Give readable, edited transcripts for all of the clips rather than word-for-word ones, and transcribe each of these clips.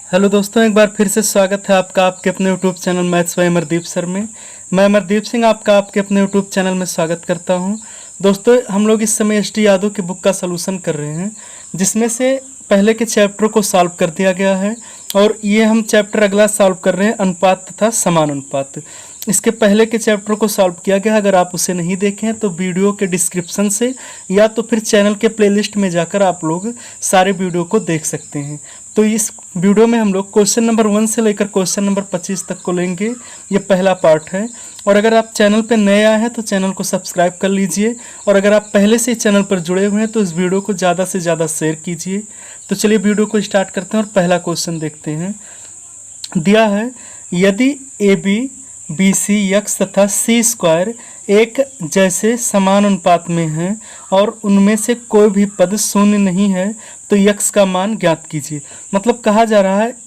Hello दोस्तों, एक बार फिर से स्वागत है आपका आपके अपने YouTube channel maths by Amardeep sir में। मैं अमरदीप सिंह आपका आपके अपने यूट्यूब चैनल में स्वागत करता हूं। दोस्तों, हम लोग इस समय एस टी यादव की बुक का सलूशन कर रहे हैं, जिसमें से पहले के चैप्टर को सॉल्व कर दिया गया है और ये हम चैप्टर अगला सॉल्व कर रहे हैं, अनुपात तथा समान अनुपात। इसके पहले के चैप्टर को सॉल्व किया गया, अगर आप उसे नहीं देखें तो वीडियो के डिस्क्रिप्शन से या तो फिर चैनल के प्लेलिस्ट में जाकर आप लोग सारे वीडियो को देख सकते हैं। तो इस वीडियो में हम लोग क्वेश्चन नंबर 1 से लेकर क्वेश्चन नंबर 25 तक को लेंगे। ये पहला पार्ट है और अगर आप चैनल पर नए आए हैं तो चैनल को सब्सक्राइब कर लीजिए और अगर आप पहले से चैनल पर जुड़े हुए हैं तो इस वीडियो को ज़्यादा से ज़्यादा शेयर कीजिए। तो चलिए वीडियो को स्टार्ट करते हैं और पहला क्वेश्चन देखते हैं। दिया है, यदि A B B C x तथा सी स्क्वायर एक जैसे समान अनुपात में हैं और उनमें से कोई भी पद शून्य नहीं है तो यक्स का मान ज्ञात कीजिए। मतलब कहा जा रहा है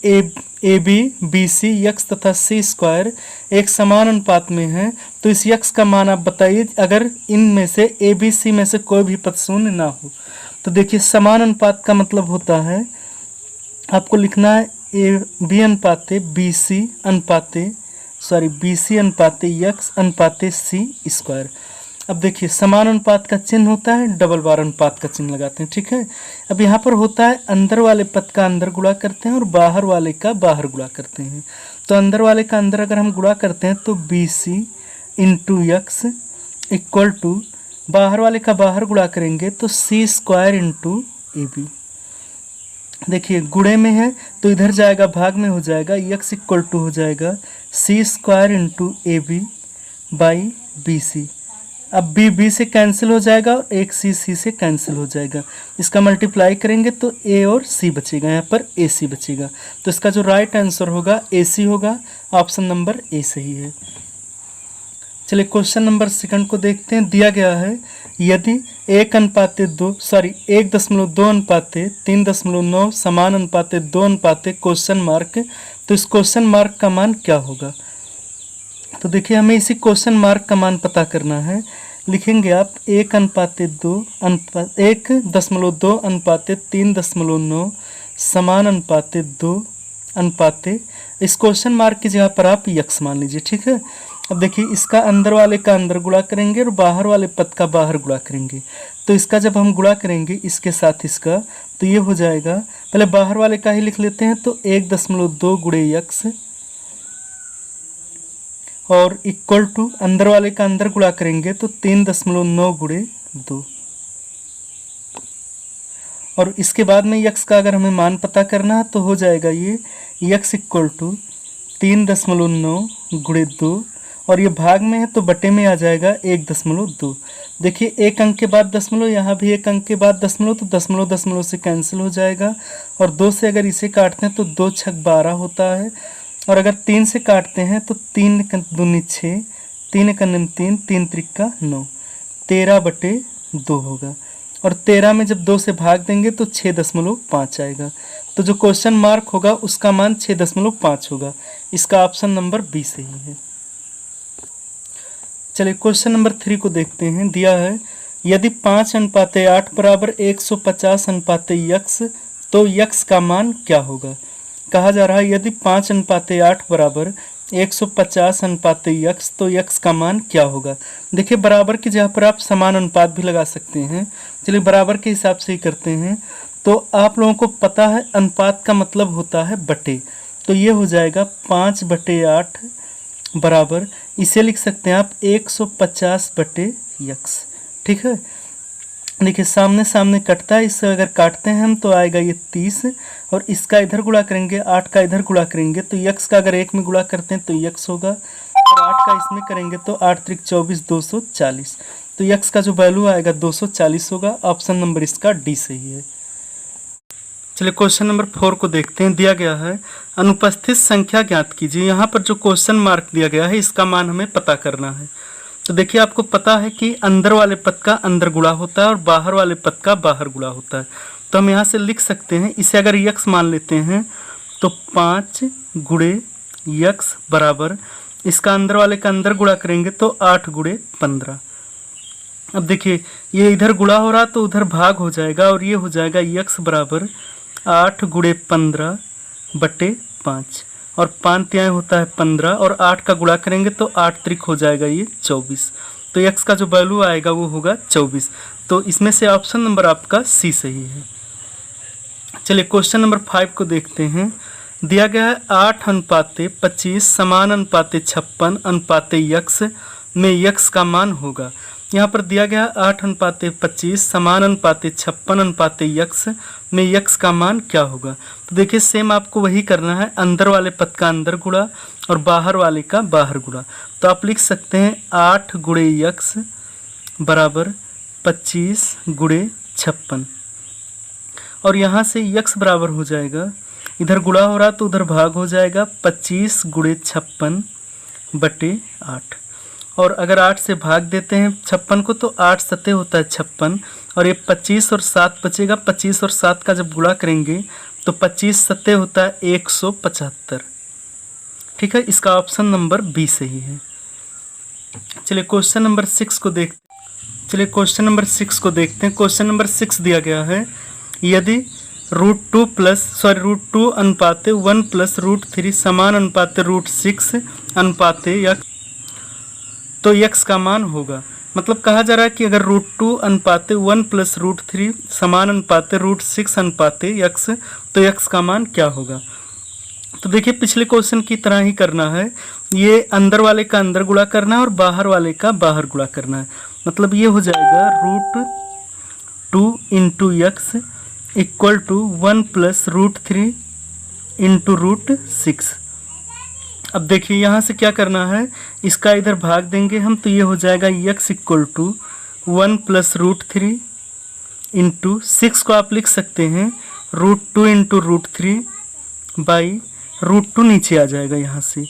A B B C x तथा सी स्क्वायर एक समान अनुपात में है, तो इस यक्स का मान आप बताइए अगर इनमें से ए बी सी में से कोई भी पद शून्य ना हो। तो देखिए, समान अनुपात का मतलब होता है आपको लिखना है ए बी अनुपाते बी सी अनुपाते बी सी अनुपाते यक्स अनुपाते सी स्क्वायर। अब देखिए, समान अनुपात का चिन्ह होता है, डबल बार अनुपात का चिन्ह लगाते हैं, ठीक है। अब यहाँ पर होता है अंदर वाले पद का अंदर गुणा करते हैं और बाहर वाले का बाहर गुणा करते हैं। तो अंदर वाले का अंदर अगर हम गुणा करते हैं तो B C into x equal to बाहर वाले का बाहर गुणा करेंगे तो C square into A B. देखिए, गुणे में है तो इधर जाएगा भाग में हो जाएगा, यक्स इक्वल टू हो जाएगा C square into A B by B C. अब बी से कैंसिल हो जाएगा और एक सी से कैंसिल हो जाएगा। इसका मल्टीप्लाई करेंगे तो ए और सी बचेगा, यहाँ पर ए सी बचेगा। तो इसका जो राइट आंसर होगा ए सी होगा। ऑप्शन नंबर ए सही है। चलिए क्वेश्चन नंबर सेकंड को देखते हैं। दिया गया है, यदि 1.2 अनुपाते 3.9 समान अनुपाते 2 अनुपाते क्वेश्चन मार्क, तो इस क्वेश्चन मार्क का मान क्या होगा। तो देखिए, हमें इसी क्वेश्चन मार्क का मान पता करना है। लिखेंगे आप 1.2 1.2 अनुपाते 3.9 समान अनुपाते 2 अनुपाते, इस क्वेश्चन मार्क की जगह पर आप यक्स मान लीजिए, ठीक है। अब देखिए, इसका अंदर वाले का अंदर गुणा करेंगे और बाहर वाले पद का बाहर गुणा करेंगे। तो इसका जब हम गुणा करेंगे इसके साथ इसका, तो ये हो जाएगा, पहले बाहर वाले का ही लिख लेते हैं, तो 1.2 गुणे यक्स और इक्वल टू अंदर वाले का अंदर गुणा करेंगे तो 3.9 गुणे 2। और इसके बाद में यक्स का अगर हमें मान पता करना है तो हो जाएगा ये यक्स इक्वल टू 3.9 गुणे 2 और ये भाग में है तो बटे में आ जाएगा 1.2। देखिए, एक अंक के बाद दशमलव, यहाँ भी एक अंक के बाद दशमलव, तो दशमलव दशमलव से कैंसिल हो जाएगा और 2 से अगर इसे काटते हैं तो 2 छक 12 होता है और अगर 3 से काटते हैं तो 3 दूनी 6, 3 एक 3, 3 त्रिका 9, 13/2 होगा। और 13 में जब 2 से भाग देंगे तो 6.5 आएगा। तो जो क्वेश्चन मार्क होगा उसका मान 6.5 होगा। इसका ऑप्शन नंबर बी सही है। चलिए क्वेश्चन नंबर 3 को देखते हैं। दिया है, यदि 5:8 बराबर 150 अनुपाते यक्स, तो यक्स का मान क्या होगा। कहा जा रहा है, यदि 5:8 बराबर 150 अनुपाते यक्स, तो यक्स का मान क्या होगा। देखिए, बराबर की जगह पर आप समान अनुपात भी लगा सकते हैं। चलिए बराबर के हिसाब से ही करते हैं। तो आप लोगों को पता है अनुपात का मतलब होता है बटे, तो ये हो जाएगा 5/8 बराबर, इसे लिख सकते हैं आप 150/यक्स, ठीक है। देखिए, सामने सामने कटता है, इससे अगर काटते हैं हम तो आएगा ये 30 और इसका इधर गुणा करेंगे, 8 का इधर गुणा करेंगे तो यक्स का अगर 1 में गुणा करते हैं तो यक्स होगा और 8 का इसमें करेंगे तो 8 त्रिक 24, 240। तो यक्स का जो वैल्यू आएगा 240 होगा। ऑप्शन नंबर इसका डी सही है। चलिए क्वेश्चन नंबर 4 को देखते हैं। दिया गया है, अनुपस्थित संख्या ज्ञात कीजिए। यहाँ पर जो क्वेश्चन मार्क दिया गया है इसका मान हमें पता करना है। तो देखिए, आपको पता है कि अंदर वाले पद का अंदर गुणा होता है और बाहर वाले पद का बाहर गुणा होता है। तो हम यहाँ से लिख सकते हैं, इसे अगर यक्स मान लेते हैं तो 5 गुणे यक्स बराबर, इसका अंदर वाले का अंदर गुणा करेंगे तो 8 गुणे 15। अब देखिए, ये इधर गुणा हो रहा तो उधर भाग हो जाएगा और ये हो जाएगा यक्स बराबर 8 गुणे 15 बटे 5 और 5 तिहाई होता है 15 और 8 का गुणा करेंगे तो 8 त्रिक हो जाएगा ये 24। तो x का जो वैल्यू आएगा वो होगा 24। तो इसमें से ऑप्शन नंबर आपका सी सही है। चलिए क्वेश्चन नंबर 5 को देखते हैं। दिया गया है 8:25 समान अनुपाते 56 अनुपाते यक्स में यक्स का मान होगा। यहाँ पर दिया गया 8:25 समान अनुपाते 56 अनुपाते यक्स में यक्स का मान क्या होगा। तो देखिए सेम आपको वही करना है, अंदर वाले पद का अंदर गुणा और बाहर वाले का बाहर गुणा। तो आप लिख सकते हैं 8 गुणे यक्स बराबर 25 गुणे 56 और यहाँ से यक्स बराबर हो जाएगा, इधर गुणा हो रहा तो उधर भाग हो जाएगा 25 गुणे 56 बटे 8 और अगर 8 से भाग देते हैं 56 को तो 8 सत्ते होता है 56 और ये 25 और 7 बचेगा। 25 और 7 का जब गुणा करेंगे तो 25 सत्ते होता है 175। ठीक है, इसका ऑप्शन नंबर बी सही है। चलिए क्वेश्चन नंबर 6 को देखते हैं। क्वेश्चन नंबर 6 दिया गया है, यदि √2 अनुपाते 1 प्लस √3 समान अनुपाते √6 अनुपाते यक्स तो यक्स का मान होगा। मतलब कहा जा रहा है कि अगर √2 अनुपाते 1 प्लस √3 समान अनुपाते √6 अनुपाते यक्स तो यक्स का मान क्या होगा। तो देखिए पिछले क्वेश्चन की तरह ही करना है, ये अंदर वाले का अंदर गुणा करना है और बाहर वाले का बाहर गुणा करना है। मतलब ये हो जाएगा √2 into x equal to 1 plus √3 into √6। अब देखिए यहाँ से क्या करना है, इसका इधर भाग देंगे हम तो ये हो जाएगा x equal to 1 plus √3 into 6 को आप लिख सकते हैं √2 इंटू √3 बाई √2 नीचे आ जाएगा। यहाँ से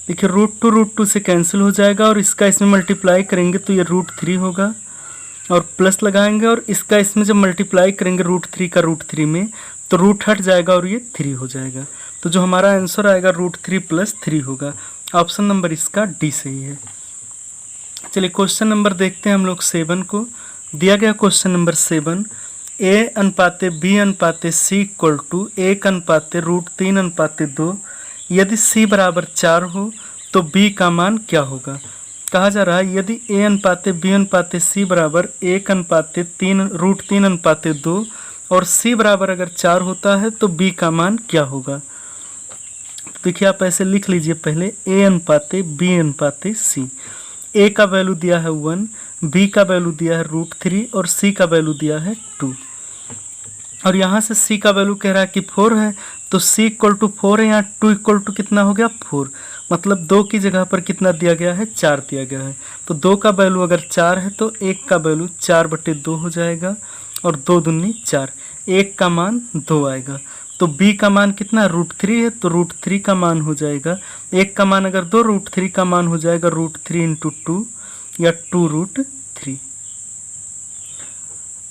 देखिए √2 से कैंसिल हो जाएगा और इसका इसमें मल्टीप्लाई करेंगे तो ये √3 होगा और प्लस लगाएंगे और इसका इसमें जब मल्टीप्लाई करेंगे √3 का √3 में तो रूट हट जाएगा और ये 3 हो जाएगा। तो जो हमारा आंसर आएगा √3 + 3 होगा। ऑप्शन नंबर इसका डी सही है। चलिए क्वेश्चन नंबर देखते हैं हम लोग 7 को। दिया गया क्वेश्चन नंबर 7, A अनुपाते B अनुपाते C इक्वल टू 1/√3/2 यदि C बराबर 4 हो तो B का मान क्या होगा। कहा जा रहा है यदि A अनुपाते B अनुपाते C बराबर 1/3√3/2 और C बराबर अगर 4 होता है तो B का मान क्या होगा। देखिए आप ऐसे लिख लीजिए पहले A अनुपाते B अनुपाते C। A का वैल्यू दिया है 1, B का वैल्यू दिया है √3 और C का वैल्यू दिया है 2 और यहाँ से C का वैल्यू कह रहा है कि 4 है तो C इक्वल टू 4 है, यहाँ 2 इक्वल टू कितना हो गया 4। मतलब 2 की जगह पर कितना दिया गया है 4 दिया गया है। तो 2 का वैल्यू अगर 4 है तो 1 का वैल्यू 4/2 हो जाएगा और 2 दूनी 4, 1 का मान 2 आएगा। तो B का मान कितना √3 है तो √3 का मान हो जाएगा, 1 का मान अगर 2 √3 का मान हो जाएगा √3 इंटू 2 या 2√3।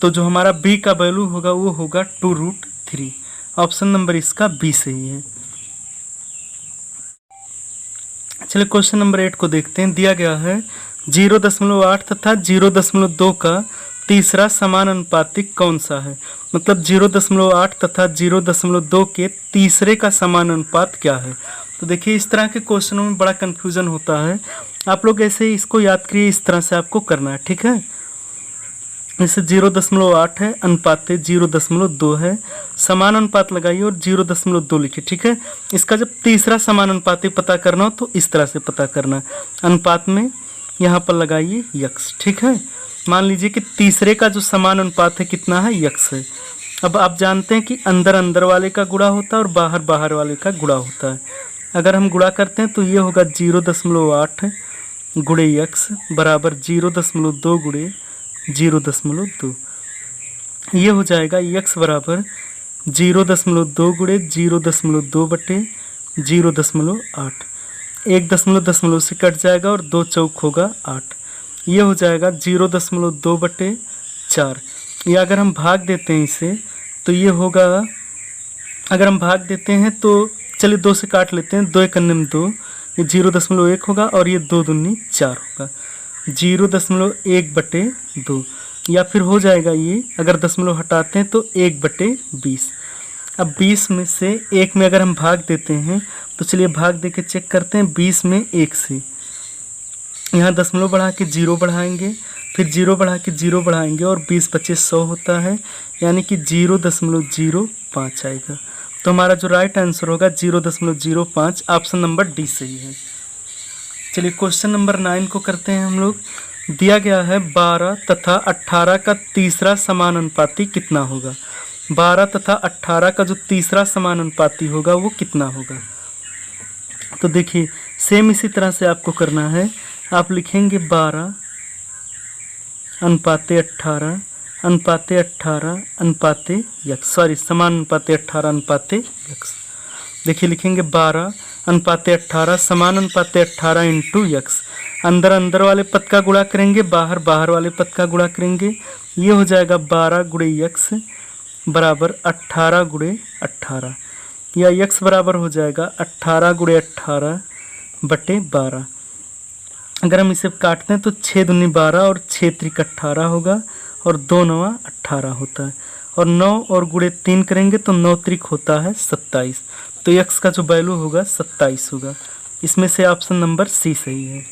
तो जो हमारा B का वैल्यू होगा वो होगा 2√3। ऑप्शन नंबर इसका बी सही है। चलिए क्वेश्चन नंबर 8 को देखते हैं। दिया गया है 0.8 तथा 0.2 का तीसरा समान अनुपातिक कौन सा है। मतलब 0.8 तथा 0.2 के तीसरे का समान अनुपात क्या है। तो देखिए इस तरह के क्वेश्चनों में बड़ा कन्फ्यूजन होता है। आप लोग ऐसे ही इसको याद करिए, इस तरह से आपको करना है। ठीक है, जैसे 0.8 है अनुपात 0.2 है, समान अनुपात लगाइए और 0.2 लिखिए। ठीक है, इसका जब तीसरा समान अनुपात पता करना हो तो इस तरह से पता करना, अनुपात में यहाँ पर लगाइए यक्स। ठीक है, मान लीजिए कि तीसरे का जो समान अनुपात है कितना है यक्स है। अब आप जानते हैं कि अंदर अंदर वाले का गुणा होता है और बाहर बाहर वाले का गुणा होता है। अगर हम गुणा करते हैं तो ये होगा 0.8 गुणे यक्स बराबर 0.2 गुणे 0.2। ये हो जाएगा यक्स बराबर 0.2 गुणे 0.2 बटे 0.8। 1 दशमलव से कट जाएगा और 2 चौक होगा 8। ये हो जाएगा 0.2 बटे 4। या अगर हम भाग देते हैं इसे तो ये होगा, अगर हम भाग देते हैं तो चलिए 2 से काट लेते हैं, 2 एकन्ने में 2, ये 0.1 होगा और ये 2 दूनी 4 होगा, 0.1 बटे 2। या फिर हो जाएगा ये, अगर दशमलव हटाते हैं तो 1/20। अब 20 में से 1 में अगर हम भाग देते हैं तो चलिए भाग दे के चेक करते हैं। 20 में 1 से यहाँ दशमलव बढ़ा के 0 बढ़ाएंगे, फिर 0 बढ़ा के 0 बढ़ाएंगे और 20 25 100 होता है, यानी कि 0.05 आएगा। तो हमारा जो राइट आंसर होगा 0.05, ऑप्शन नंबर डी सही है। चलिए क्वेश्चन नंबर 9 को करते हैं हम लोग। दिया गया है 12 तथा 18 का तीसरा समानुपाती कितना होगा। 12 तथा 18 का जो तीसरा समानुपाती होगा वो कितना होगा। तो देखिए सेम इसी तरह से आपको करना है। आप लिखेंगे 12 अनुपाते 18 अनुपाते 18 अनुपाते यक्स, सॉरी समानुपाते 18 अनुपाते यक्स। देखिए लिखेंगे 12 अनुपाते 18 समानुपाते 18 इंटू यक्स। अंदर अंदर वाले पद का गुणा करेंगे, बाहर बाहर वाले पद का गुणा करेंगे। ये हो जाएगा 12 गुणे यक्स बराबर 18 गुणे 18, या यक्स बराबर हो जाएगा 18 गुणे 18 बटे 12। अगर हम इसे काटते हैं तो 6 दूनी 12 और 6 त्रिक 18 होगा और 2 नवा 18 होता है, और 9 और गुणे 3 करेंगे तो 9 त्रिक होता है 27। तो यक्स का जो वैल्यू होगा 27 होगा। इसमें से ऑप्शन नंबर सी सही है।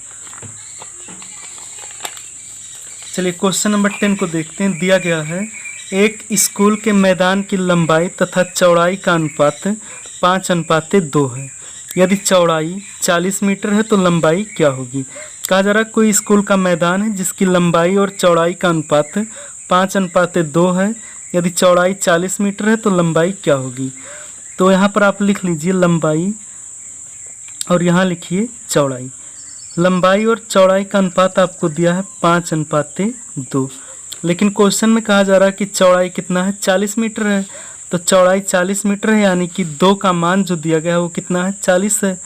चलिए क्वेश्चन नंबर 10 को देखते हैं। दिया गया है एक स्कूल के मैदान की लंबाई तथा चौड़ाई का अनुपात 5:2 है। यदि चौड़ाई 40 मीटर है तो लंबाई क्या होगी। कहा जा रहा है कोई स्कूल का मैदान है जिसकी लंबाई और चौड़ाई का अनुपात 5:2 है। यदि चौड़ाई 40 मीटर है तो लंबाई क्या होगी। तो यहाँ पर आप लिख लीजिए लंबाई और यहाँ लिखिए चौड़ाई। लंबाई और चौड़ाई का अनुपात आपको दिया है 5:2, लेकिन क्वेश्चन में कहा जा रहा है कि चौड़ाई कितना है, 40 मीटर है। तो चौड़ाई 40 मीटर है, यानी कि 2 का मान जो दिया गया है वो कितना है, 40 है।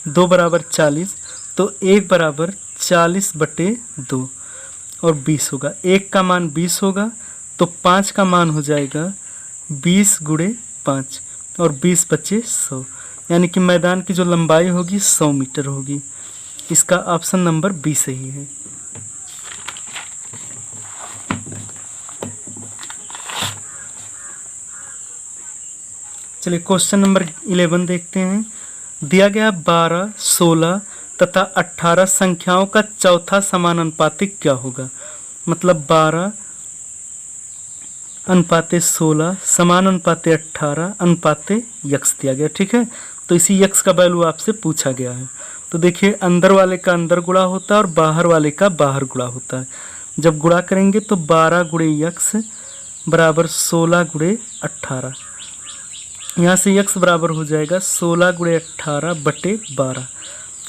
2 बराबर 40, तो 1 बराबर 40/2 और 20 होगा। 1 का मान 20 होगा, तो 5 का मान हो जाएगा 20 गुणे 5 और 20 बचे 100, यानी कि मैदान की जो लंबाई होगी 100 मीटर होगी। इसका ऑप्शन नंबर बी सही है। चलिए क्वेश्चन नंबर 11 देखते हैं। दिया गया 12, 16 तथा 18 संख्याओं का चौथा समानुपातिक क्या होगा। मतलब 12 अनुपाते 16 समानुपाते 18 अनुपाते यक्स दिया गया, ठीक है। तो इसी यक्स का वैल्यू आपसे पूछा गया है। तो देखिए अंदर वाले का अंदर गुणा होता है और बाहर वाले का बाहर गुणा होता है। जब गुणा करेंगे तो 12 गुणे यक्स बराबर 16 गुणे 18। यहाँ से यक्स बराबर हो जाएगा 16 गुणे 18 बटे 12।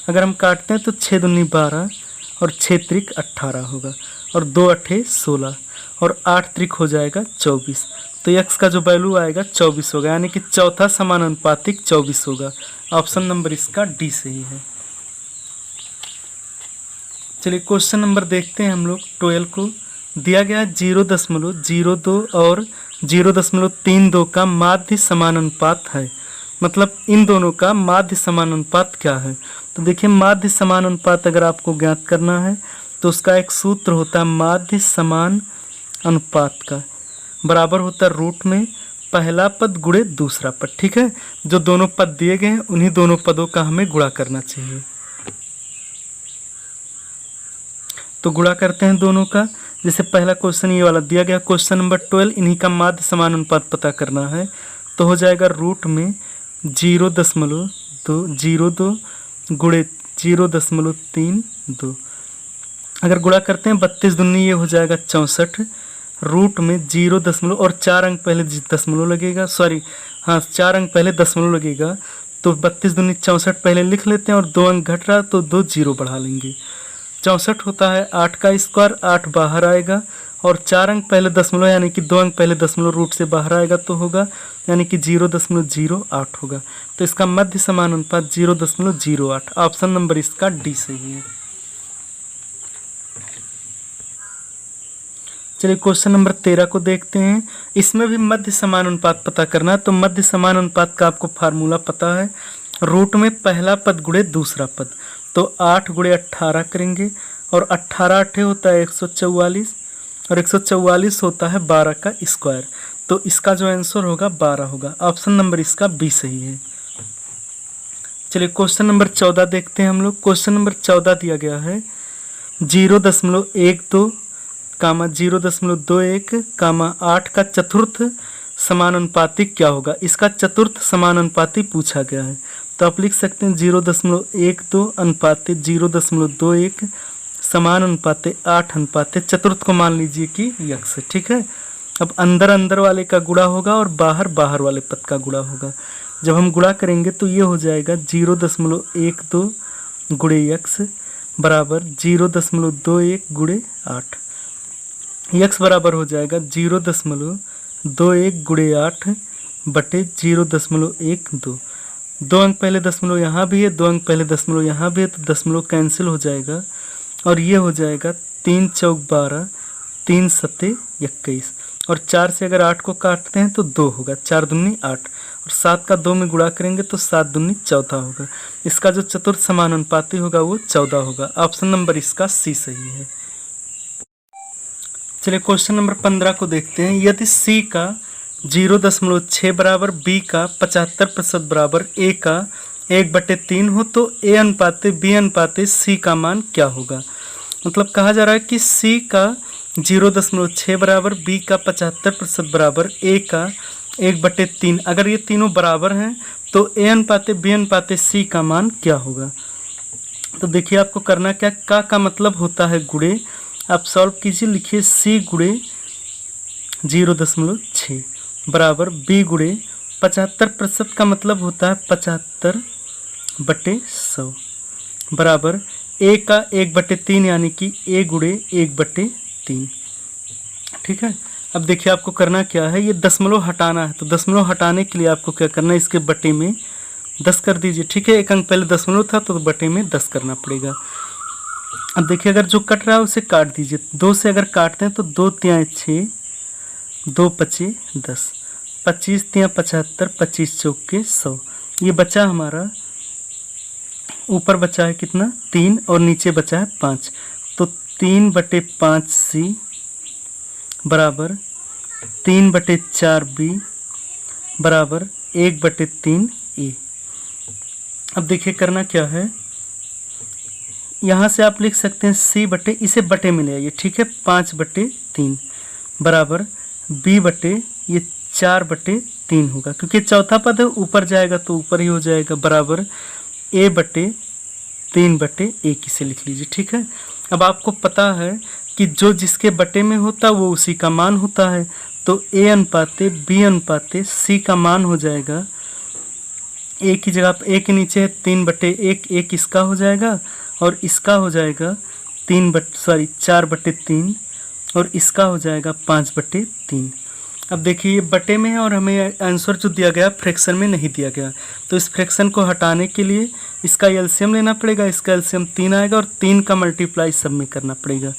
अगर हम काटते हैं तो 6 दूनी 12 और 6 त्रिक 18 होगा, और 2 अठे 16 और 8 त्रिक हो जाएगा 24। तो यक्स का जो वैल्यू आएगा 24 होगा, यानी कि चौथा समानुपातिक 24 होगा। ऑप्शन नंबर इसका डी सही है। चलिए क्वेश्चन नंबर देखते हैं हम लोग 12 को। दिया गया 0.02 और 0.32 का माध्य समानुपात है। मतलब इन दोनों का माध्य समानुपात क्या है। तो देखिए माध्य समानुपात अगर आपको ज्ञात करना है तो उसका एक सूत्र होता है माध्य समान अनुपात का, बराबर होता है रूट में पहला पद गुणे दूसरा पद, ठीक है। जो दोनों पद दिए गए हैं उन्हीं दोनों पदों का हमें गुणा करना चाहिए। तो गुणा करते हैं दोनों का। जैसे पहला क्वेश्चन ये वाला दिया गया क्वेश्चन नंबर 12, इन्हीं का माध्य समानुपात पता करना है। तो हो जाएगा रूट में 0.02 गुणे 0.32। अगर गुणा करते हैं 32 दूनी ये हो जाएगा 64, रूट में 0 और 4 अंक पहले दशमलव लगेगा, सॉरी हाँ 4 अंक पहले दशमलव लगेगा। तो 32 दूनी 64 पहले लिख लेते हैं और 2 अंक घट रहा तो 2 जीरो बढ़ा लेंगे। 64 होता है 8 का स्क्वायर, 8 बाहर आएगा और 4 अंक पहले दशमलव यानी कि 2 अंक पहले दशमलव रूट से बाहर आएगा तो होगा यानी कि 0.08 होगा। तो इसका मध्य समानुपात 0.08। ऑप्शन नंबर इसका डी सही है। चलिए क्वेश्चन नंबर 13 को देखते हैं। इसमें भी मध्य समानुपात पता करना है। तो मध्य समानुपात का आपको फार्मूला पता है, रूट में पहला पद गुणे दूसरा पद। तो 8 गुणे 18 करेंगे और 18 8 होता है 144 और 144 होता है 12 का स्क्वायर। तो इसका जो आंसर होगा 12 होगा। ऑप्शन नंबर इसका बी सही है। चलिए क्वेश्चन नंबर 14 देखते हैं हम लोग। क्वेश्चन नंबर 14 दिया गया है 0.12 कामा 0.21 कामा 8 का चतुर्थ समानुपाती क्या होगा। इसका चतुर्थ समानुपाती पूछा गया है, तो आप लिख सकते हैं 0.12 अनुपाते 0.21 समानुपाते 8 अनुपाते चतुर्थ को मान लीजिए कि यक्स। ठीक है, अब अंदर अंदर वाले का गुणा होगा और बाहर बाहर वाले पद का गुणा होगा। जब हम गुणा करेंगे तो ये हो जाएगा 0.12 गुणे यक्स बराबर 0.21 गुणे 8। यक्स बराबर हो जाएगा 0.21 गुणे 8 बटे 0.12। 2 अंक पहले दशमलव यहाँ भी है, 2 अंक पहले दशमलव यहाँ भी है, तो दशमलव कैंसिल हो जाएगा और ये हो जाएगा 3 चौक 12 3 सत्ते 21 और 4 से अगर 8 को काटते हैं तो 2 होगा, 4 दूनी 8 और 7 का 2 में गुणा करेंगे तो 7 दूनी 14 होगा। इसका जो चतुर्थ समानुपाती होगा वो 14 होगा। ऑप्शन नंबर इसका सी सही है। चलिए क्वेश्चन नंबर 15 को देखते हैं। यदि सी का 0.6 बराबर बी का 75% बराबर ए का 1/3 हो तो ए अनुपाते बी अनुपाते सी का मान क्या होगा। मतलब कहा जा रहा है कि सी का 0.6 बराबर बी का 75% बराबर ए का 1/3, अगर ये तीनों बराबर हैं तो ए अनुपाते बी अनुपाते सी का मान क्या होगा। तो देखिए आपको करना क्या, का मतलब होता है गुणे। आप सॉल्व कीजिए, लिखिए सी गुणे 0.6 बराबर बी गुणे 75% का मतलब होता है 75/100 बराबर ए का 1/3 यानी कि ए गुणे 1/3। ठीक है, अब देखिए आपको करना क्या है, ये दशमलव हटाना है, तो दशमलव हटाने के लिए आपको क्या करना है, इसके बटे में 10 कर दीजिए। ठीक है, एक अंक पहले दशमलव था तो बटे में 10 करना पड़ेगा। अब देखिए अगर जो कट रहा है उसे काट दीजिए। 2 से अगर काटते हैं तो 2 तियाँ 6 2 पचे 10 25 तियाँ 75 25 चौके 100। ये बचा हमारा, ऊपर बचा है कितना 3 और नीचे बचा है 5, तो 3/5 सी बराबर 3/4 बी बराबर 1/3 ए। अब देखिए करना क्या है, यहाँ से आप लिख सकते हैं सी बटे, इसे बटे में ले आइए। ठीक है, 5/3 बराबर बी बटे ये 4/3 होगा, क्योंकि चौथा पद है ऊपर जाएगा तो ऊपर ही हो जाएगा बराबर ए बटे 3/1 इसे लिख लीजिए। ठीक है, अब आपको पता है कि जो जिसके बटे में होता है वो उसी का मान होता है, तो ए अनुपाते बी अनुपाते सी का मान हो जाएगा, ए की जगह ए के नीचे है 3/1, एक इसका हो जाएगा और इसका हो जाएगा 4/3 और इसका हो जाएगा 5/3। अब देखिए ये बटे में है और हमें आंसर जो दिया गया फ्रैक्शन में नहीं दिया गया, तो इस फ्रैक्शन को हटाने के लिए इसका एलसीएम लेना पड़ेगा। इसका एलसीएम 3 आएगा और 3 का मल्टीप्लाई सब में करना पड़ेगा,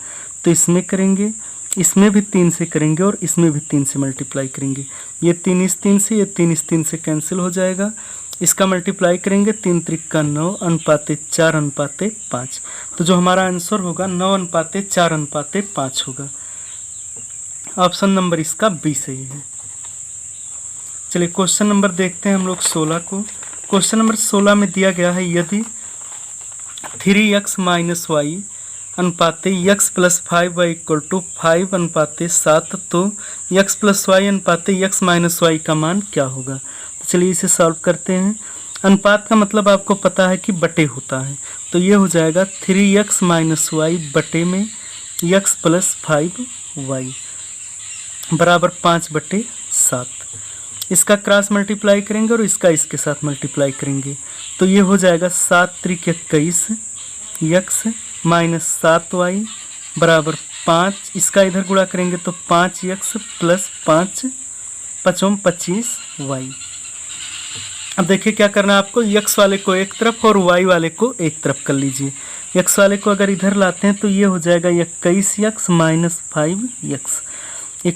तो इसमें करेंगे, इसमें भी 3 से करेंगे और इसमें भी 3 से मल्टीप्लाई करेंगे। ये 3 इस 3 से, ये 3 इस 3 से कैंसिल हो जाएगा। इसका मल्टीप्लाई करेंगे 3 त्रिक 9 अनुपाते 4 अनुपाते 5, तो जो हमारा आंसर होगा 9 अनुपाते 4 अनुपाते 5 होगा। ऑप्शन नंबर इसका बी सही है। चलिए क्वेश्चन नंबर देखते हैं हम लोग 16 को। क्वेश्चन नंबर 16 में दिया गया है यदि 3x - y अनुपाते x + 5y = 5 अनुपाते 7 तो x + y अनुपाते x - y का मान क्या होगा। तो चलिए इसे सॉल्व करते हैं। अनुपात का मतलब आपको पता है कि बटे होता है, तो ये हो जाएगा 3x - y बटे में x + 5y बराबर 5/7। इसका क्रॉस मल्टीप्लाई करेंगे और इसका इसके साथ मल्टीप्लाई करेंगे, तो ये हो जाएगा 7 त्रिक 21 x - 7y बराबर 5। इसका इधर गुणा करेंगे तो 5x + 5 5 25y। अब देखिए क्या करना है आपको, x वाले को एक तरफ और y वाले को एक तरफ कर लीजिए। x वाले को अगर इधर लाते हैं तो ये हो जाएगा 21x - 5x =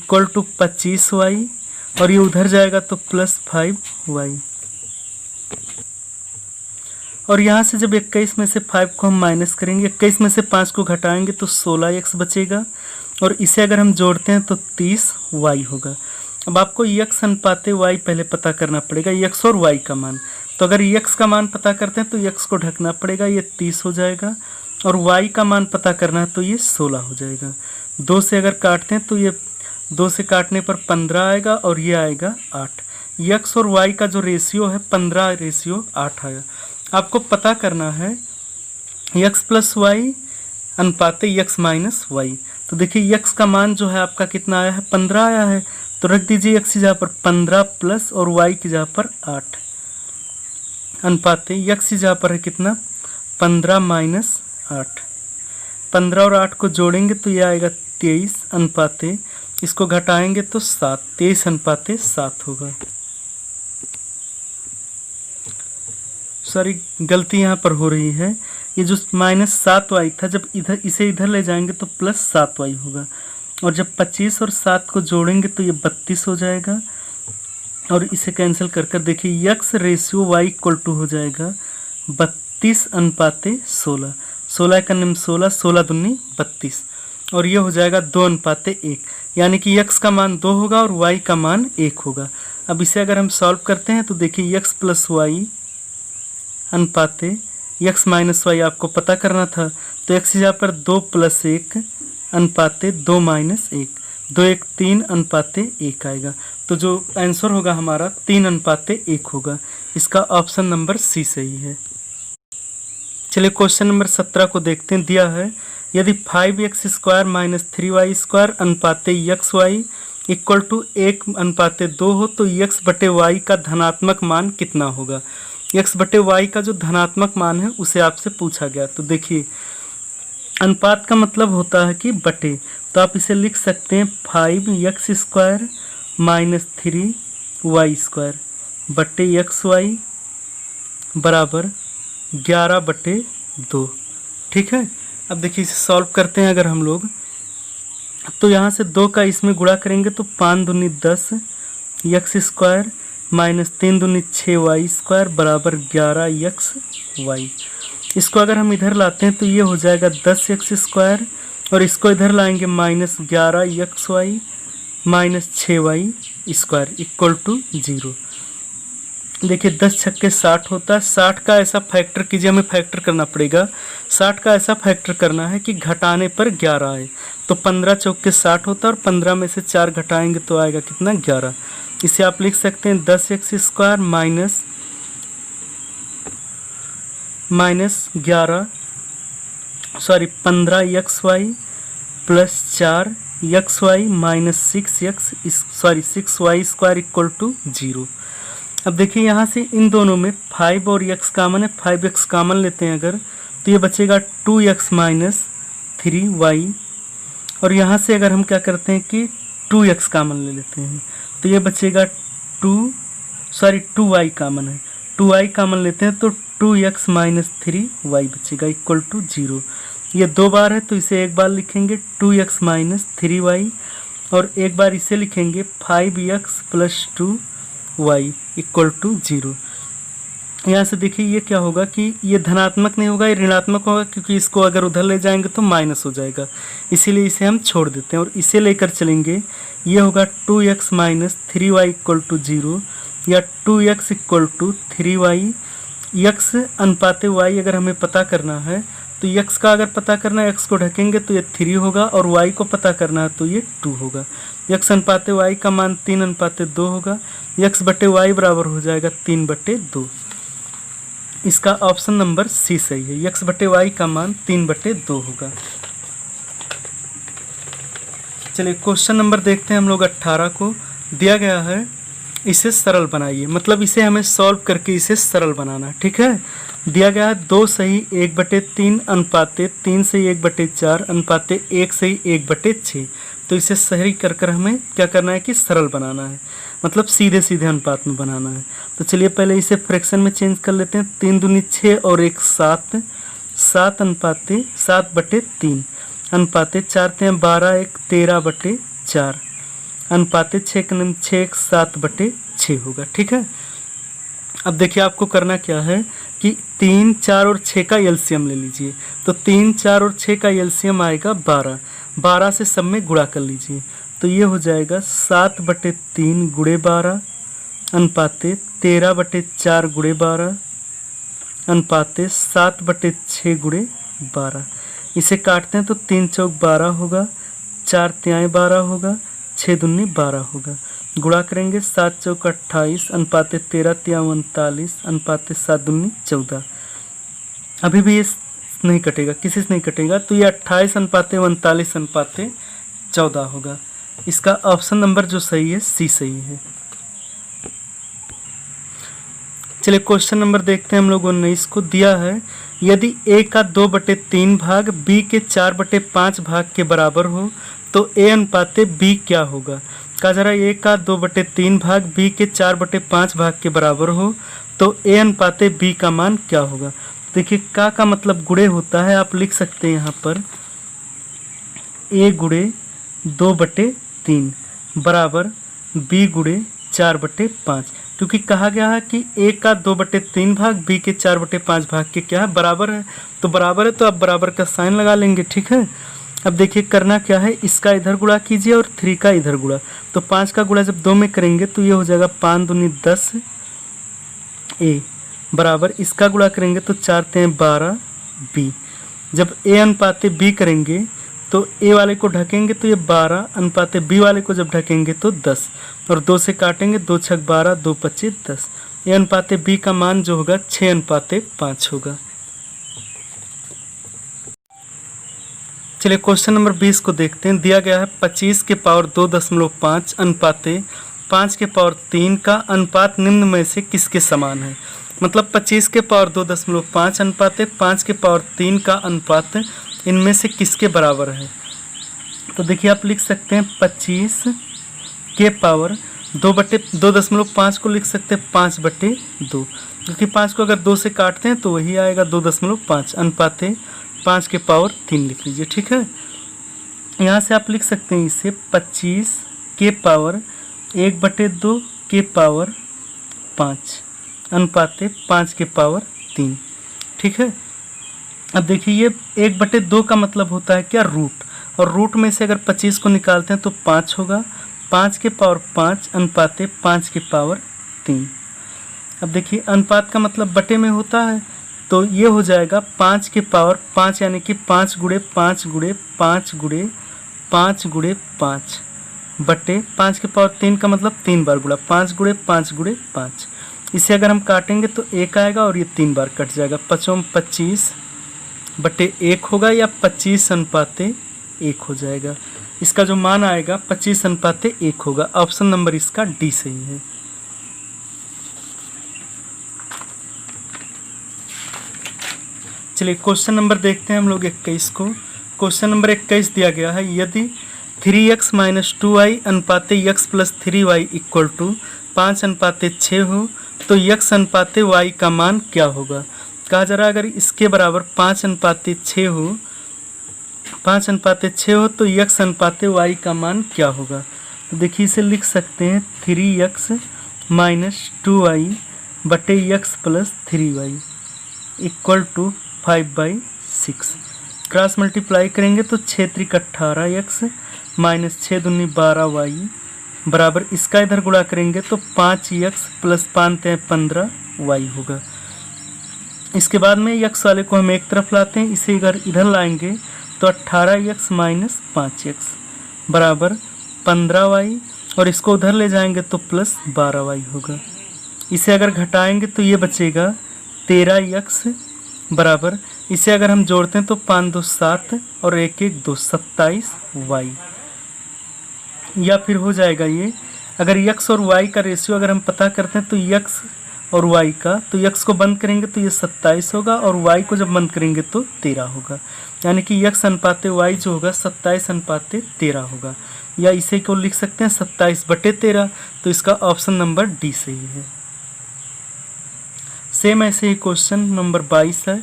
25y और ये उधर जाएगा तो +5y। और यहाँ से जब 21 में से 5 को हम माइनस करेंगे, 21 में से 5 को घटाएंगे तो 16x बचेगा और इसे अगर हम जोड़ते हैं तो 30y होगा। अब आपको x अनुपाते y पहले पता करना पड़ेगा, x और y का मान। तो अगर x का मान पता करते हैं तो x को ढकना पड़ेगा, ये 30 हो जाएगा, और y का मान पता करना है तो ये 16 हो जाएगा। 2 से अगर काटते हैं तो ये 2 से काटने पर 15 आएगा और ये आएगा 8। x और y का जो रेशियो है 15:8 आएगा। आपको पता करना है x + y अनुपाते x - y। तो देखिए x का मान जो है आपका कितना आया है, 15 आया है। तो रख दीजिए x की जगह पर 15 प्लस और y की जगह पर 8 अनुपाते x की जगह पर है कितना, 15 - 8। 15 और 8 को जोड़ेंगे तो ये आएगा 23 अनुपाते, इसको घटाएंगे तो 7, 23:7 होगा। सॉरी, गलती यहाँ पर हो रही है, ये जो -7y था, जब इधर इसे इधर ले जाएंगे तो +7y होगा, और जब 25 और 7 को जोड़ेंगे तो ये 32 हो जाएगा, और इसे कैंसिल कर कर देखिए x रेशियो y = हो जाएगा 32:16। 16 का निम 16, 16 दूनी 32, और ये हो जाएगा 2:1, यानी कि x का मान 2 होगा और y का मान 1 होगा। अब इसे अगर हम सॉल्व करते हैं तो देखिए x + y अनुपाते x - y आपको पता करना था, तो x की जगह पर 2 + 1 अनुपाते 2 - 1, 2 1 3 अनुपाते 1 आएगा। तो जो आंसर होगा हमारा 3:1 होगा। इसका ऑप्शन नंबर सी सही है। चलिए क्वेश्चन नंबर 17 को देखते हैं। दिया है यदि 5x² - 3y² अनुपाते xy = 1:2 हो तो x/y का धनात्मक मान कितना होगा। x/y का जो धनात्मक मान है उसे आपसे पूछा गया। तो देखिए अनुपात का मतलब होता है कि बटे, तो आप इसे लिख सकते हैं 5x² - 3y² बटे xy बराबर 11/2। ठीक है, अब देखिए इसे सॉल्व करते हैं। अगर हम लोग तो यहाँ से 2 का इसमें गुणा करेंगे तो 5 दूनी 10 x² - 3 दूनी 6y² बराबर 11xy। इसको अगर हम इधर लाते हैं तो ये हो जाएगा 10x² और इसको इधर लाएंगे -11xy - 6y² = 0। देखिए 10 छक्के 60 होता है। 60 का ऐसा फैक्टर कीजिए, हमें फैक्टर करना पड़ेगा। 60 का ऐसा फैक्टर करना है कि घटाने पर 11 आए। तो 15 चौके 60 होता है और 15 में से 4 घटाएंगे तो आएगा कितना, 11। इसे आप लिख सकते हैं 10x² minus 15xy plus 4xy minus 6y² = 0। अब देखिए यहाँ से इन दोनों में 5 और x कॉमन है, 5x कॉमन लेते हैं अगर, तो ये बचेगा 2x - 3y, और यहाँ से अगर हम क्या करते हैं कि 2x कॉमन ले लेते हैं तो ये बचेगा 2y कॉमन है, 2y कॉमन लेते हैं तो 2x - 3y बचेगा = 0। ये 2 बार है तो इसे एक बार लिखेंगे 2x - 3y, और एक बार इसे लिखेंगे 5x + 2y = 0। यहाँ से देखिए ये क्या होगा कि ये धनात्मक नहीं होगा, ये ऋणात्मक होगा, क्योंकि इसको अगर उधर ले जाएंगे तो माइनस हो जाएगा, इसीलिए इसे हम छोड़ देते हैं और इसे लेकर चलेंगे। ये होगा 2x - 3y = 0 या 2x = 3y। x अनुपाते y अगर हमें पता करना है तो x का अगर पता करना है, x को ढकेंगे तो ये 3 होगा, और y को पता करना है तो ये 2 होगा। x अनुपाते y का मान 3:2 होगा, x/y बराबर हो जाएगा 3/2। इसका ऑप्शन नंबर सी सही है, x/y का मान 3/2 होगा। चलिए क्वेश्चन नंबर देखते हैं हम लोग 18 को। दिया गया है इसे सरल बनाइए, मतलब इसे हमें सॉल्व करके इसे सरल बनाना है। ठीक है, दिया गया है 2 सही 1/3 अनुपाते 3 सही 1/4 अनुपाते 1 सही 1/6। तो इसे सही कर कर हमें क्या करना है कि सरल बनाना है, मतलब सीधे सीधे अनुपात में बनाना है। तो चलिए पहले इसे फ्रैक्शन में चेंज कर लेते हैं। 3 दूनी 6 और 1 7, 7 अनुपाते 7/3 अनुपाते 4 × 12 1 13/4 अनुपाते 6 × 9 6 1 7/6 होगा। ठीक है, अब देखिए आपको करना क्या है कि 3 4 और 6 का एलसीएम ले लीजिए। तो 3 4 और 6 का एलसीएम आएगा 12, 12 से सब में गुणा कर लीजिए। तो ये हो जाएगा 7/3 गुणे 12 अनुपाते 13/4 गुणे 12 अनुपाते 7/6 गुणे 12। इसे काटते हैं तो 3 चौक 12 होगा, 4 तिहाई 12 होगा, 6 दूनी 12 होगा। गुणा करेंगे 7 चौक 28 अनुपाते 13 तिहाई 39 अनुपाते 7 दूनी 14। अभी भी ये नहीं कटेगा, किसी से नहीं कटेगा, तो ये 28 अनुपाते 39 अनुपाते 14 होगा। इसका ऑप्शन नंबर जो सही है सी सही है। चलिए क्वेश्चन नंबर देखते हैं हम लोगों ने। इसको दिया है यदि a का 2/3 भाग b के 4/5 भाग के बराबर हो तो a अनुपाते b क्या होगा। कहा जा रहा है a का 2/3 भाग b के 4/5 भाग के बराबर हो तो a अनुपाते b का मान क्या होगा। देखिए का मतलब गुणे होता है, आप लिख सकते हैं यहाँ पर a गुणे 2/3 बराबर b गुणे 4/5, क्योंकि कहा गया है कि a का 2/3 भाग b के 4/5 भाग के क्या है बराबर है, तो बराबर है तो आप बराबर का साइन लगा लेंगे। ठीक है, अब देखिए करना क्या है, इसका इधर गुणा कीजिए और 3 का इधर गुणा। तो 5 का गुणा जब 2 में करेंगे तो ये हो जाएगा 5 दूनी 10 a बराबर, इसका गुणा करेंगे तो 4 तिहाई 12 b। जब a अनुपाते b करेंगे तो a वाले को ढकेंगे तो ये 12 अनुपाते b वाले को जब ढकेंगे तो 10, और 2 से काटेंगे 2 छक 12 2 25 10। a अनुपाते b का मान जो होगा 6 अनुपाते 5 होगा। चलिए क्वेश्चन नंबर 20 को देखते हैं। दिया गया है 25 के पावर 2.5 अनुपाते 5 के पावर 3 का अनुपात निम्न में से किसके समान है। मतलब 25 के पावर 2.5 अनुपाते 5 के पावर 3 का अनुपात इनमें से किसके बराबर है। तो देखिए आप लिख सकते हैं 25 के पावर 2/5 को लिख सकते हैं 5/2, क्योंकि 5 को अगर 2 से काटते हैं तो वही आएगा 2.5 अनुपाते 5 के पावर 3 लिख लीजिए। ठीक है, यहाँ से आप लिख सकते हैं इसे 25 के पावर 1/2 के पावर 5 अनुपाते 5 के पावर 3। ठीक है, अब देखिए ये 1/2 का मतलब होता है क्या, रूट, और रूट में से अगर 25 को निकालते हैं तो 5 होगा, 5 के पावर 5 अनुपाते 5 के पावर 3। अब देखिए अनुपात का मतलब बटे में होता है, तो ये हो जाएगा 5 के पावर 5 यानी कि 5 गुणे 5 गुणे 5 गुणे 5 गुणे 5 बटे 5 के पावर 3 का मतलब 3 बार गुणा, 5 गुणे 5 गुणे 5। इसे अगर हम काटेंगे तो 1 आएगा और ये 3 बार कट जाएगा, 25 बटे 1 होगा या 25 अनुपाते 1 हो जाएगा। इसका जो मान आएगा 25 अनुपाते 1 होगा। ऑप्शन नंबर इसका डी सही है। चलिए क्वेश्चन नंबर देखते हैं हम लोग 21 को। क्वेश्चन नंबर 21 दिया गया है यदि 3x - 2y अनुपाते x + 3y = 5 अनुपाते 6 हो तो x अनुपाते y का मान क्या होगा। कहा जा रहा है अगर इसके बराबर 5 अनुपाते 6 हो, 5 अनुपाते 6 हो तो x अनुपाते y का मान क्या होगा। तो देखिए इसे लिख सकते हैं 3x - 2y बटे x + 3y = 5/6। क्रॉस मल्टीप्लाई करेंगे तो 6 × 3 = 18x - 6 दूनी 12y बराबर, इसका इधर गुणा करेंगे तो 5x + 5 × 15y होगा। इसके बाद में x वाले को हम एक तरफ लाते हैं, इसे इधर लाएंगे तो 18x - 5x बराबर 15y, और इसको उधर ले जाएंगे तो +12y होगा। इसे अगर घटाएंगे तो ये बचेगा 13x बराबर, इसे अगर हम जोड़ते हैं तो 5 2 7 और 1 1 2 27y, या फिर हो जाएगा ये, अगर x और y का रेशियो अगर हम पता करते हैं तो x और y का, तो x को बंद करेंगे तो ये 27 होगा और y को जब बंद करेंगे तो 13 होगा, यानी कि x अनुपाते y जो होगा 27 अनुपाते 13 होगा, या इसे को लिख सकते हैं 27/13। तो इसका ऑप्शन नंबर डी सही है। सेम ऐसे ही क्वेश्चन नंबर 22 है।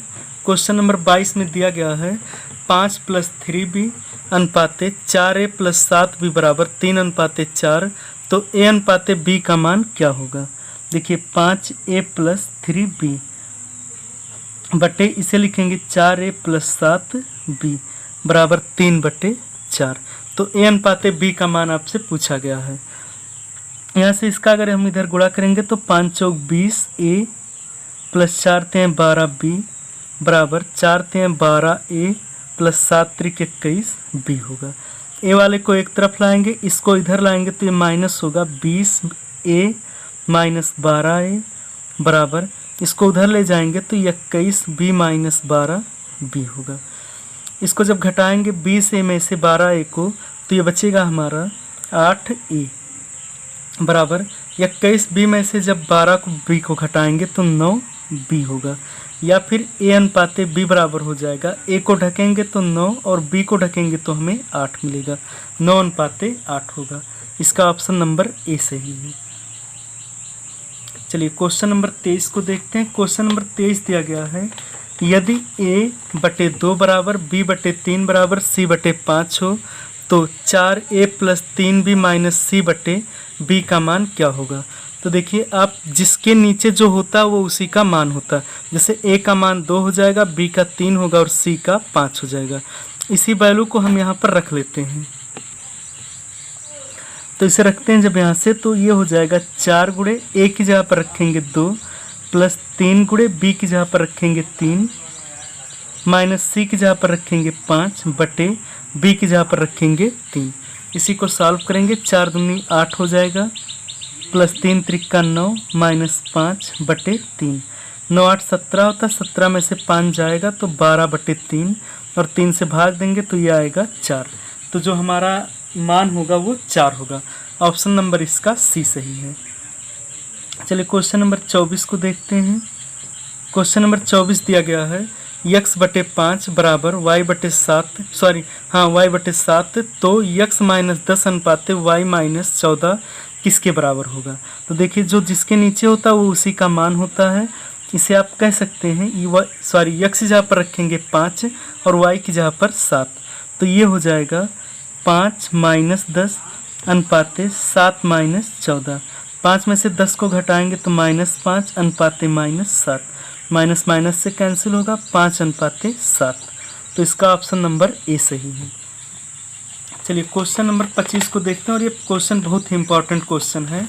क्वेश्चन नंबर 22 में दिया गया है 5 + 3b अनुपाते 4a + 7b बराबर 3 अनुपाते 4, तो a अनुपाते b का मान क्या होगा। देखिए 5a + 3b बटे, इसे लिखेंगे 4a + 7b बराबर 3/4। तो ए अनुपाते बी का मान आपसे पूछा गया है। यहाँ से इसका अगर हम इधर गुणा करेंगे तो 5 चौक 20 ए प्लस 4 तें 12 बी बराबर 4 तें 12 ए प्लस 7 त्रिक 21 बी होगा। ए वाले को एक तरफ लाएंगे, इसको इधर लाएंगे तो ये माइनस होगा 20 ए माइनस 12 ए बराबर, इसको उधर ले जाएंगे तो 21 बी माइनस 12 बी होगा। इसको जब घटाएंगे 20 ए में से 12 ए को तो ये बचेगा हमारा 8 ए बराबर 21 बी में से जब 12 को बी को घटाएंगे तो 9 बी होगा। या फिर ए अनुपाते बी बराबर हो जाएगा, ए को ढकेंगे तो 9 और बी को ढकेंगे तो हमें 8 मिलेगा, 9 अनुपाते 8 होगा। इसका ऑप्शन नंबर ए सही है। चलिए क्वेश्चन नंबर 23 को देखते हैं। क्वेश्चन नंबर 23 दिया गया है, यदि ए बटे 2 बराबर बी बटे 3 बराबर सी बटे 5 हो तो 4a प्लस 3b माइनस सी बटे बी का मान क्या होगा। तो देखिए आप जिसके नीचे जो होता है वो उसी का मान होता है। जैसे a का मान 2 हो जाएगा, b का 3 होगा और c का 5 हो जाएगा। इसी वैल्यू को हम यहाँ पर रख लेते हैं। तो इसे रखते हैं जब यहाँ से तो ये हो जाएगा 4 गुणे a की जगह पर रखेंगे 2 प्लस 3 गुणे b की जगह पर रखेंगे 3 माइनस c की जगह पर रखेंगे 5 बटे b की जगह पर रखेंगे 3। इसी को सॉल्व करेंगे, 4 दूनी 8 हो जाएगा प्लस 3 त्रिका 9 माइनस 5 बटे 3। 9 8 17 होता है, 17 में से 5 जाएगा तो 12 बटे 3 और 3 से भाग देंगे तो ये आएगा 4। तो जो हमारा मान होगा वो 4 होगा। ऑप्शन नंबर इसका सी सही है। चलिए क्वेश्चन नंबर 24 को देखते हैं। क्वेश्चन नंबर 24 दिया गया है, x बटे 5 बराबर y बटे 7 तो x माइनस 10 अनुपाते y माइनस 14 किसके बराबर होगा। तो देखिए जो जिसके नीचे होता है वो उसी का मान होता है। इसे आप कह सकते हैं x की जगह पर रखेंगे 5 और y की जगह पर 7, तो ये हो जाएगा 5 माइनस 10 अनुपाते 7 माइनस 14। 5 में से 10 को घटाएंगे तो माइनस 5 अनुपाते माइनस 7, माइनस माइनस से कैंसिल होगा, 5 अनुपाते 7। तो इसका ऑप्शन नंबर ए सही है। चलिए क्वेश्चन नंबर 25 को देखते हैं और ये क्वेश्चन बहुत ही इंपॉर्टेंट क्वेश्चन है,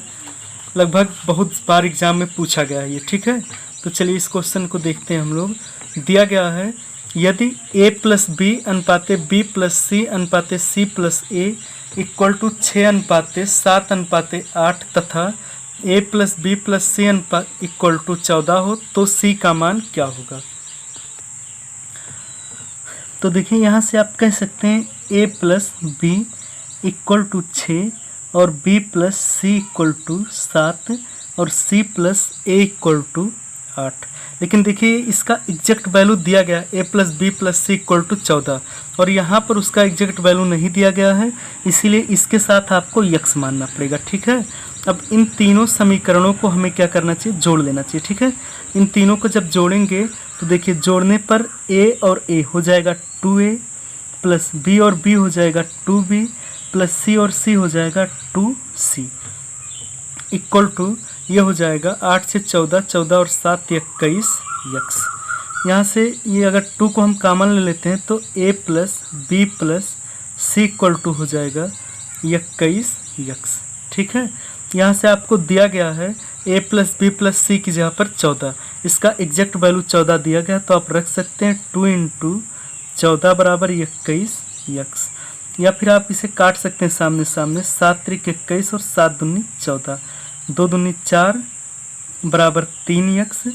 लगभग बहुत बार एग्जाम में पूछा गया है ये, ठीक है। तो चलिए इस क्वेश्चन को देखते हैं हम लोग। दिया गया है, यदि a प्लस बी अनुपाते b प्लस सी अनुपाते c plus a equal to 6 अनुपाते 7 अनुपाते 8 तथा a plus B plus C equal to 14 हो तो c का मान क्या होगा। तो देखिए यहाँ से आप कह सकते हैं a plus B equal to 6 और b plus C equal to 7 और c plus a equal to 8। लेकिन देखिए इसका एग्जैक्ट वैल्यू दिया गया a plus B plus C equal to 14 और यहाँ पर उसका एग्जैक्ट वैल्यू नहीं दिया गया है, इसीलिए इसके साथ आपको x मानना पड़ेगा, ठीक है। अब इन तीनों समीकरणों को हमें क्या करना चाहिए, जोड़ लेना चाहिए, ठीक है। इन तीनों को जब जोड़ेंगे तो देखिए जोड़ने पर a और a हो जाएगा 2a प्लस b और b हो जाएगा 2b प्लस c और c हो जाएगा 2c इक्वल टू ये हो जाएगा 8 से 14, 14 और 7 21 x। यहाँ से ये अगर 2 को हम कॉमन ले लेते हैं तो a plus B plus C equal to हो जाएगा 21 x, ठीक है। यहाँ से आपको दिया गया है a प्लस बी प्लस सी की जगह पर 14, इसका एग्जैक्ट वैल्यू 14 दिया गया तो आप रख सकते हैं 2 इंटू 14 बराबर 21 x। या फिर आप इसे काट सकते हैं सामने सामने, 7 त्रिक 21 और 7 दूनी 14, 2 दूनी 4 बराबर 3x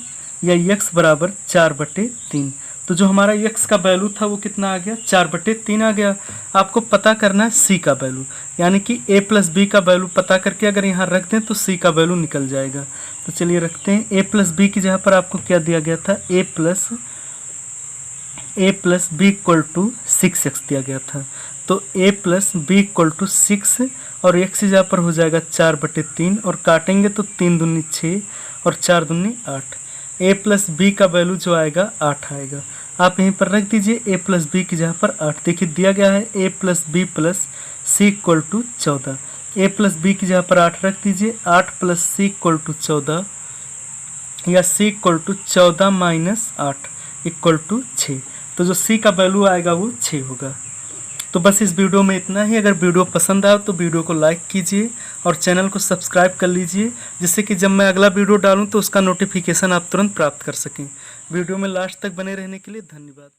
या x बराबर 4 बटे 3। तो जो हमारा x का वैल्यू था वो कितना आ गया, 4 बटे 3 आ गया। आपको पता करना है c का वैल्यू, यानी कि a प्लस बी का वैल्यू पता करके अगर यहाँ रख दें तो c का वैल्यू निकल जाएगा। तो चलिए रखते हैं, a प्लस बी की जगह पर आपको क्या दिया गया था, a plus B equal to 6x दिया गया था। तो a plus B equal to 6 और x की जगह पर हो जाएगा 4 बटे 3 और काटेंगे तो 3 दूनी 6 और 4 दूनी 8। a प्लस बी का वैल्यू जो आएगा 8 आएगा। आप यहीं पर रख दीजिए a प्लस बी की जगह पर 8। देखिए दिया गया है a plus B plus C equal to 14, a plus B की जगह पर 8 रख दीजिए, 8 प्लस सी इक्वल टू 14 या c equal to 14 minus 8 equal to 6। तो जो c का वैल्यू आएगा वो 6 होगा। तो बस इस वीडियो में इतना ही। अगर वीडियो पसंद आए तो वीडियो को लाइक कीजिए और चैनल को सब्सक्राइब कर लीजिए, जिससे कि जब मैं अगला वीडियो डालूं तो उसका नोटिफिकेशन आप तुरंत प्राप्त कर सकें। वीडियो में लास्ट तक बने रहने के लिए धन्यवाद।